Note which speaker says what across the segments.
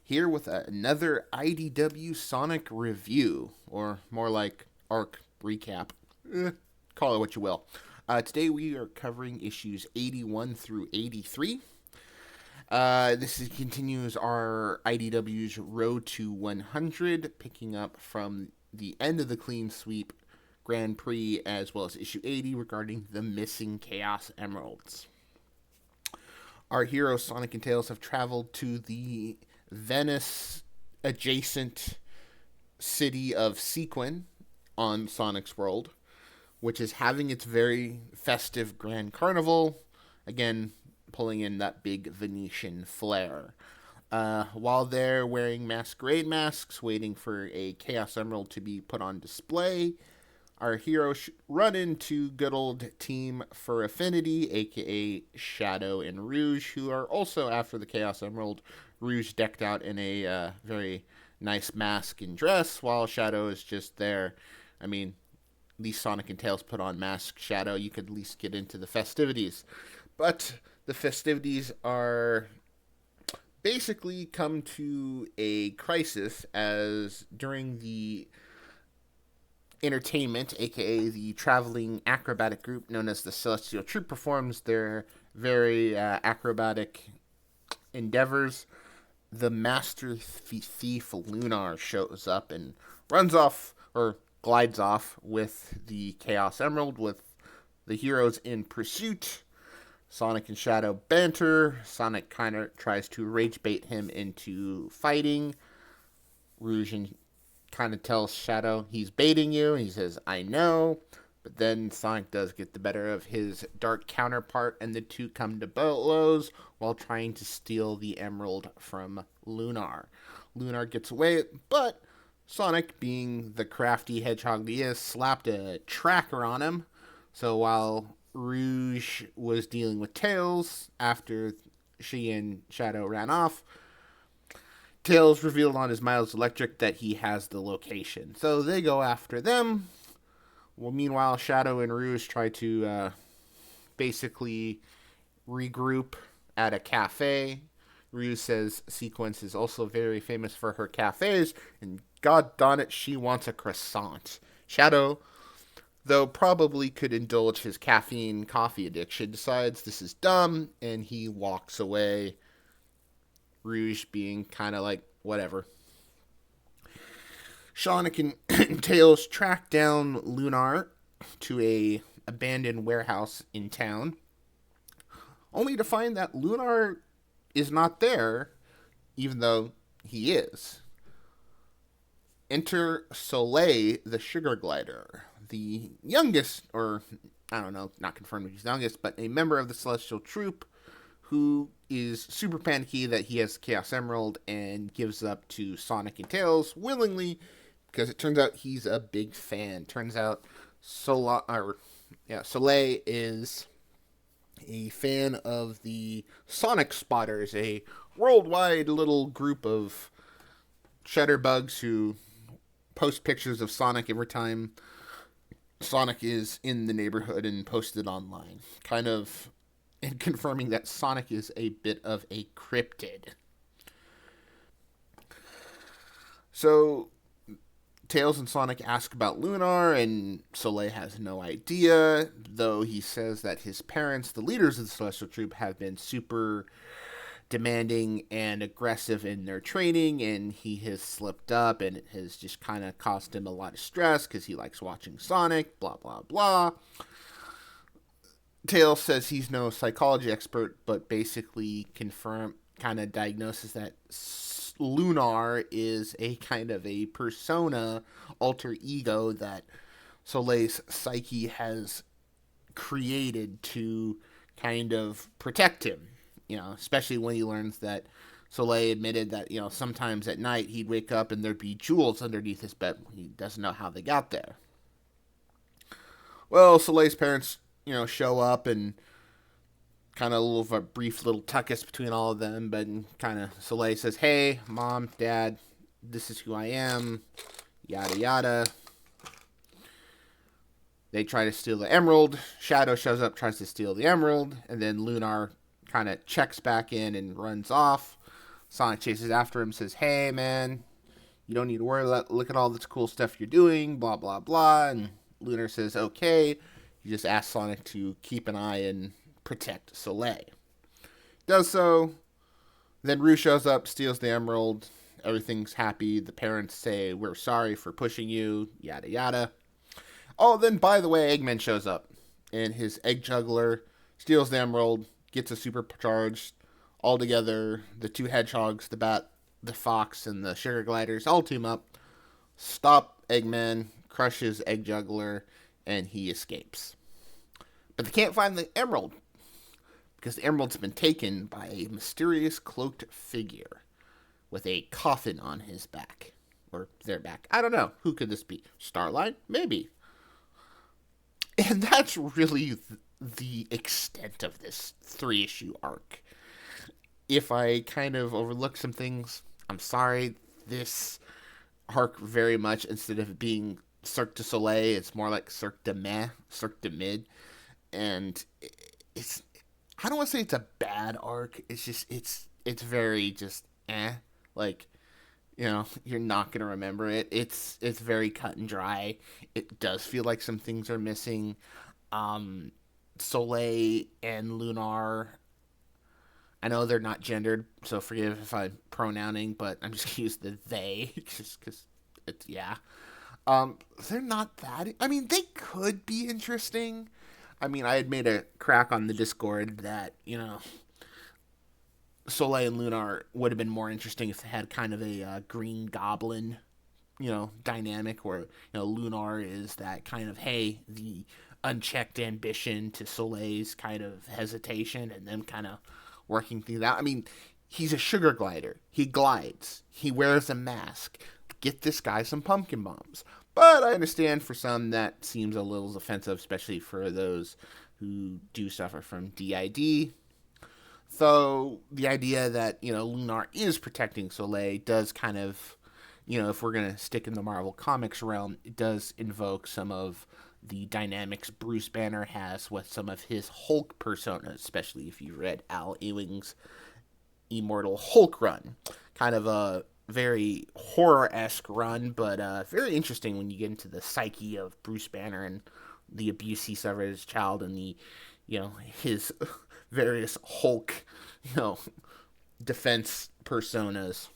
Speaker 1: here with another IDW Sonic review, or more like arc recap. Call it what you will. Today we are covering issues 81 through 83. Continues our IDW's Road to 100, picking up from the end of the Clean Sweep Grand Prix, as well as issue 80 regarding the missing Chaos Emeralds. Our heroes, Sonic and Tails, have traveled to the Venice-adjacent city of Sequin on Sonic's World, which is having its very festive Grand Carnival, again, pulling in that big Venetian flair. While they're wearing masquerade masks, waiting for a Chaos Emerald to be put on display, our heroes run into good old Team for Affinity, aka Shadow and Rouge, who are also after the Chaos Emerald. Rouge decked out in a very nice mask and dress, while Shadow is just there. I mean, at least Sonic and Tails put on Mask Shadow. You could at least get into the festivities. But the festivities are basically come to a crisis, as during the entertainment, aka the traveling acrobatic group known as the Celestial Troupe, performs their very acrobatic endeavors, the master thief Lunar shows up and runs off, or glides off, with the Chaos Emerald, with the heroes in pursuit. Sonic and Shadow banter. Sonic kind of tries to rage bait him into fighting. Rouge kind of tells Shadow he's baiting you. He says, I know. But then Sonic does get the better of his dark counterpart, and the two come to blows while trying to steal the emerald from Lunar. Lunar gets away, but Sonic, being the crafty hedgehog he is, slapped a tracker on him. So while Rouge was dealing with Tails after she and Shadow ran off, Tails revealed on his Miles Electric that he has the location. So they go after them. Well, meanwhile, Shadow and Rouge try to basically regroup at a cafe. Rouge says Sequence is also very famous for her cafes, and god darn it, she wants a croissant. Shadow, though probably could indulge his caffeine coffee addiction, decides this is dumb, and he walks away. Rouge being kind of like, whatever. Sonic and Tails track down Lunar to a abandoned warehouse in town, only to find that Lunar is not there, even though he is. Enter Soleil, the sugar glider, the youngest, or I don't know, not confirmed he's the youngest, but a member of the Celestial Troupe, who is super panicky that he has the Chaos Emerald and gives up to Sonic and Tails willingly, because it turns out he's a big fan. Turns out Soleil is a fan of the Sonic Spotters, a worldwide little group of shutterbugs who post pictures of Sonic every time Sonic is in the neighborhood and post it online. Kind of and confirming that Sonic is a bit of a cryptid. So Tails and Sonic ask about Lunar, and Soleil has no idea, though he says that his parents, the leaders of the Celestial Troupe, have been super demanding and aggressive in their training, and he has slipped up, and it has just kind of caused him a lot of stress because he likes watching Sonic, blah, blah, blah. Tails says he's no psychology expert, but basically diagnoses that Lunar is a kind of a persona, alter ego that Soleil's psyche has created to kind of protect him. You know, especially when he learns that Soleil admitted that, you know, sometimes at night he'd wake up and there'd be jewels underneath his bed. He doesn't know how they got there. Well, Soleil's parents, you know, show up, and kind of a brief little tuckus between all of them, but kind of Soleil says, hey, Mom, Dad, this is who I am, yada yada. They try to steal the emerald. Shadow shows up, tries to steal the emerald, and then Lunar kind of checks back in and runs off. Sonic chases after him, says, "Hey, man, you don't need to worry. Look at all this cool stuff you're doing, blah, blah, blah." And Lunar says, "Okay." You just ask Sonic to keep an eye and protect Soleil. Does so. Then Rue shows up, steals the emerald. Everything's happy. The parents say, "We're sorry for pushing you," yada, yada. Oh, then, by the way, Eggman shows up. And his egg juggler steals the emerald, gets a supercharged. All together, the two hedgehogs, the bat, the fox, and the sugar gliders all team up, stop Eggman, crushes egg juggler, and he escapes. But they can't find the emerald, because the emerald's been taken by a mysterious cloaked figure with a coffin on his back. Or their back. I don't know. Who could this be? Starlight? Maybe. And that's really the extent of this 3-issue arc. If I kind of overlook some things, I'm sorry. This arc very much, instead of being Cirque du Soleil, it's more like Cirque de Meh, Cirque de Mid. And it's, I don't want to say it's a bad arc. It's just, it's very just, like, you know, you're not going to remember it. It's very cut and dry. It does feel like some things are missing. Soleil and Lunar, I know they're not gendered, so forgive if I'm pronouncing, but I'm just going to use the they, just because it's, yeah. They're not that, I mean, they could be interesting. I mean, I had made a crack on the Discord that, you know, Soleil and Lunar would have been more interesting if they had kind of a Green Goblin, you know, dynamic where, you know, Lunar is that kind of, hey, the unchecked ambition to Soleil's kind of hesitation, and them kind of working things out. I mean, he's a sugar glider. He glides. He wears a mask. Get this guy some pumpkin bombs. But I understand for some that seems a little offensive, especially for those who do suffer from DID. So the idea that, you know, Lunar is protecting Soleil does kind of, you know, if we're going to stick in the Marvel Comics realm, it does invoke some of the dynamics Bruce Banner has with some of his Hulk personas, especially if you read Al Ewing's Immortal Hulk run. Kind of a very horror-esque run, but very interesting when you get into the psyche of Bruce Banner and the abuse he suffered as a child, and the, you know, his various Hulk, you know, defense personas.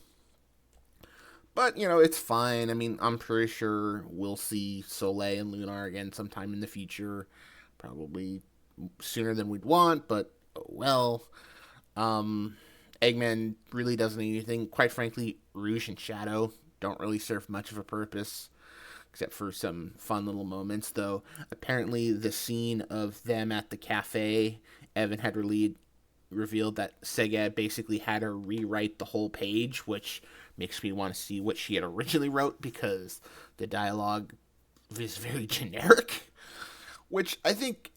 Speaker 1: But, you know, it's fine. I mean, I'm pretty sure we'll see Soleil and Lunar again sometime in the future. Probably sooner than we'd want, but oh well. Eggman really doesn't need anything. Quite frankly, Rouge and Shadow don't really serve much of a purpose, except for some fun little moments, though. Apparently, the scene of them at the cafe, Evan had revealed that Sega basically had her rewrite the whole page, which makes me want to see what she had originally wrote, because the dialogue is very generic. Which I think,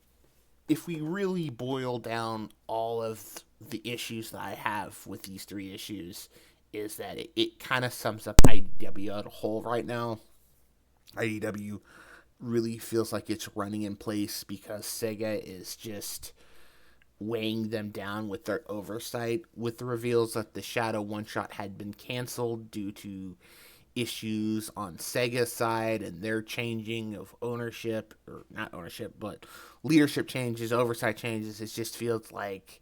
Speaker 1: if we really boil down all of the issues that I have with these 3 issues, is that it kind of sums up IDW as a whole right now. IDW really feels like it's running in place because Sega is just weighing them down with their oversight, with the reveals that the Shadow one-shot had been canceled due to issues on Sega's side and their changing of ownership, or not ownership, but leadership changes, oversight changes. It just feels like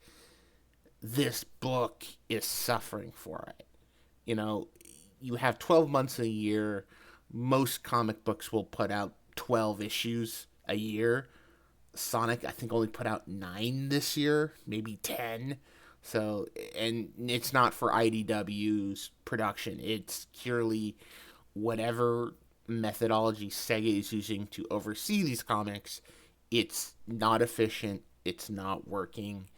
Speaker 1: this book is suffering for it. You know, you have 12 months a year. Most comic books will put out 12 issues a year. Sonic, I think, only put out 9 this year, maybe 10. So, and it's not for IDW's production. It's purely whatever methodology Sega is using to oversee these comics. It's not efficient. It's not working.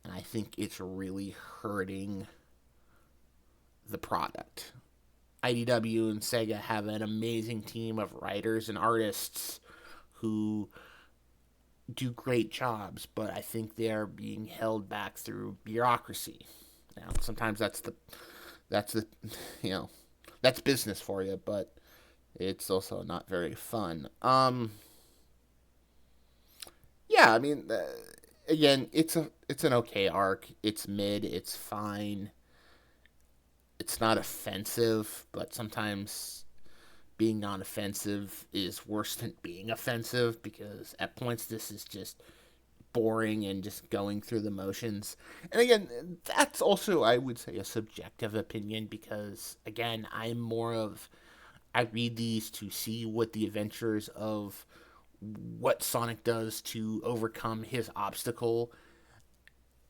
Speaker 1: And I think it's really hurting the product. IDW and Sega have an amazing team of writers and artists who do great jobs, but I think they're being held back through bureaucracy. Now, sometimes that's the you know, that's business for you, but it's also not very fun. Yeah, I mean, again, it's an okay arc. It's mid. It's fine. it's not offensive, but sometimes being non-offensive is worse than being offensive, because at points this is just boring and just going through the motions. And again, that's also, I would say, a subjective opinion, because again, I read these to see what the adventures of what Sonic does to overcome his obstacle.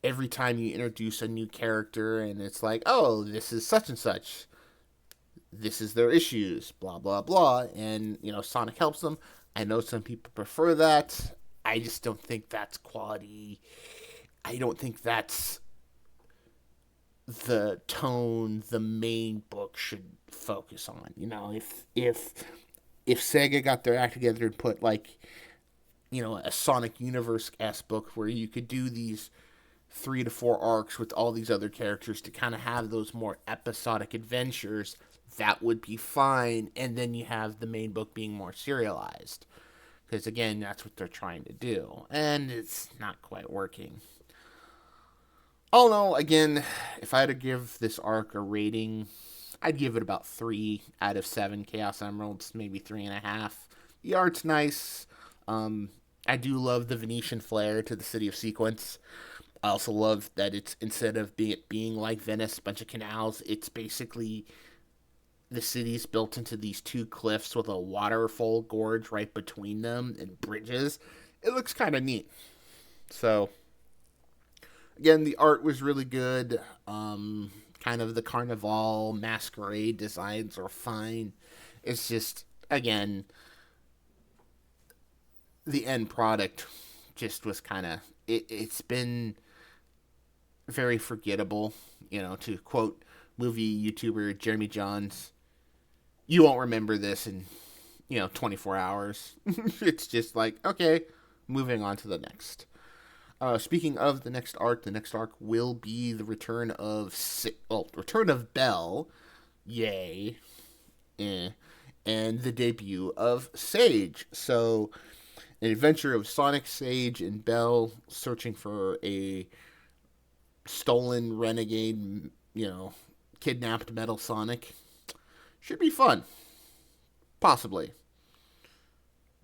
Speaker 1: Every time you introduce a new character and it's like, oh, this is such and such, this is their issues, blah blah blah, and Sonic helps them. I know some people prefer that. I just don't think that's quality. I don't think that's the tone the main book should focus on. If Sega got their act together and put like a Sonic Universe esque book where you could do these 3 to 4 arcs with all these other characters to kind of have those more episodic adventures, that would be fine. And then you have the main book being more serialized, because again, that's what they're trying to do, and it's not quite working. All in all, again, if I had to give this arc a rating, I'd give it about 3 out of 7 Chaos Emeralds, maybe 3.5. The art's nice. I do love the Venetian flair to the city of Sequence. I also love that it's, instead of being like Venice, a bunch of canals, it's basically the city's built into these 2 cliffs with a waterfall gorge right between them and bridges. It looks kind of neat. So, again, the art was really good. Kind of the Carnival masquerade designs are fine. It's just, again, the end product just was kind of, it's been very forgettable. To quote movie YouTuber Jeremy Johns, you won't remember this in 24 hours. It's just like, okay, moving on to the next. Speaking of the next arc will be the return of Belle, yay, and the debut of Sage. So, an adventure of Sonic, Sage, and Belle searching for a stolen renegade, kidnapped Metal Sonic. Should be fun. Possibly.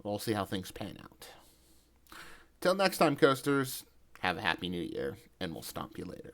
Speaker 1: We'll see how things pan out. Till next time, coasters, have a happy new year, and we'll stomp you later.